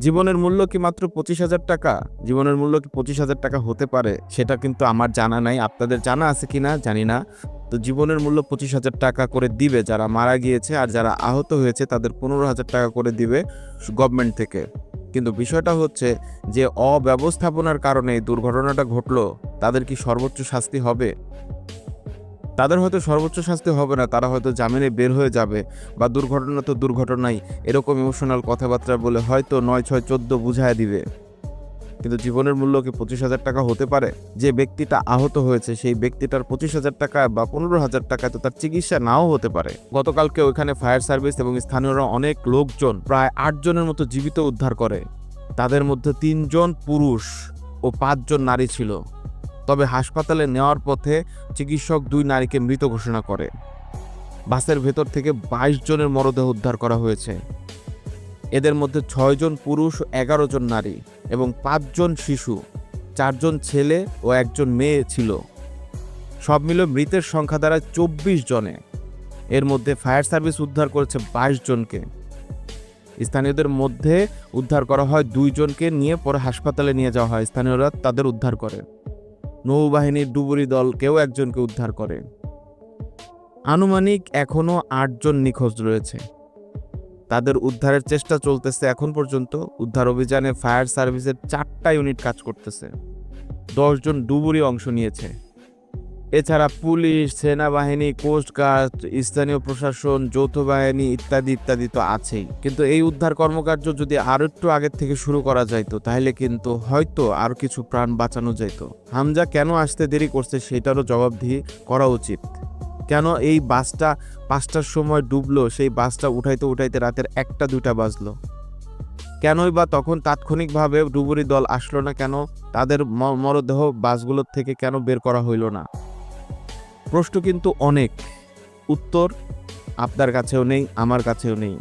জীবনের মূল্য কি মাত্র 25,000 টাকা? জীবনের মূল্য কি 25,000 টাকা হতে পারে? সেটা কিন্তু আমার জানা নাই। আপনাদের জানা আছে কিনা জানি না। তো জীবনের মূল্য 25,000 টাকা করে দিবে যারা মারা গিয়েছে, আর যারা আহত হয়েছে তাদের 15,000 টাকা করে দিবে গভর্নমেন্ট থেকে। কিন্তু বিষয়টা হচ্ছে যে অব্যবস্থাপনার কারণে এই দুর্ঘটনাটা ঘটলো, তাদের কি সর্বোচ্চ শাস্তি হবে? তাদের হয়তো সর্বোচ্চ শাস্তি হবে না, তারা হয়তো জামিনে বের হয়ে যাবে, বা দুর্ঘটনা তো দুর্ঘটনাই, এরকম ইমোশনাল কথাবার্তা বলে হয়তো 9, 6, 14 বুঝায় দিবে। কিন্তু জীবনের মূল্য কি 25,000 টাকা হতে পারে? যে ব্যক্তিটা আহত হয়েছে সেই ব্যক্তিটার 25,000 টাকা বা 15,000 টাকায় তো তার চিকিৎসা নাও হতে পারে। গতকালকে ওইখানে ফায়ার সার্ভিস এবং স্থানীয়রা অনেক লোকজন প্রায় 8 জনের মতো জীবিত উদ্ধার করে। তাদের মধ্যে 3 জন পুরুষ ও 5 জন নারী ছিল। তবে হাসপাতালে নেওয়ার পথে চিকিৎসক 2 নারীকে মৃত ঘোষণা করে। বাসের ভেতর থেকে 22 জনের মরদেহ উদ্ধার করা হয়েছে। এদের মধ্যে 6 জন পুরুষ ও 11 জন নারী এবং 5 জন শিশু, 4 জন ছেলে ও 1 জন মেয়ে ছিল। সব মিলে মৃতের সংখ্যা দাঁড়ায় 24 জনে। এর মধ্যে ফায়ার সার্ভিস উদ্ধার করেছে 22 জনকে। স্থানীয়দের মধ্যে উদ্ধার করা হয় 2 জনকে, নিয়ে পরে হাসপাতালে নিয়ে যাওয়া হয়। স্থানীয়রা তাদের উদ্ধার করে। নৌবাহিনীর ডুবুরি দল কেউ একজনকে উদ্ধার করে। আনুমানিক এখনো 8 জন নিখোঁজ রয়েছে। তাদের উদ্ধারের চেষ্টা চলতেছে এখন পর্যন্ত। উদ্ধার অভিযানে ফায়ার সার্ভিসের 4টা ইউনিট কাজ করতেছে। 10 জন ডুবুরি অংশ নিয়েছে। এছাড়া পুলিশ, সেনাবাহিনী, কোস্টগার্ড, স্থানীয় প্রশাসন, যৌথ বাহিনী ইত্যাদি ইত্যাদি তো আছেই। কিন্তু এই উদ্ধার কর্মকার্য যদি আরো একটু আগের থেকে শুরু করা যাইতো তাহলে কিন্তু হয়তো আরো কিছু প্রাণ বাঁচানো যেত। হামজা কেন আসতে দেরি করছে সেটারও জবাবদিহি করা উচিত। কেন এই বাসটা 5টার সময় ডুবলো, সেই বাসটা উঠাইতে উঠাইতে রাতের 1টা 2টা বাজলো? কেনই বা তখন তাৎক্ষণিকভাবে ডুবুরি দল আসলো না? কেন তাদের মরদেহ বাসগুলোর থেকে কেন বের করা হইল না? প্রশ্ন কিন্তু অনেক, উত্তর আপনার কাছেও নেই, আমার কাছেও নেই।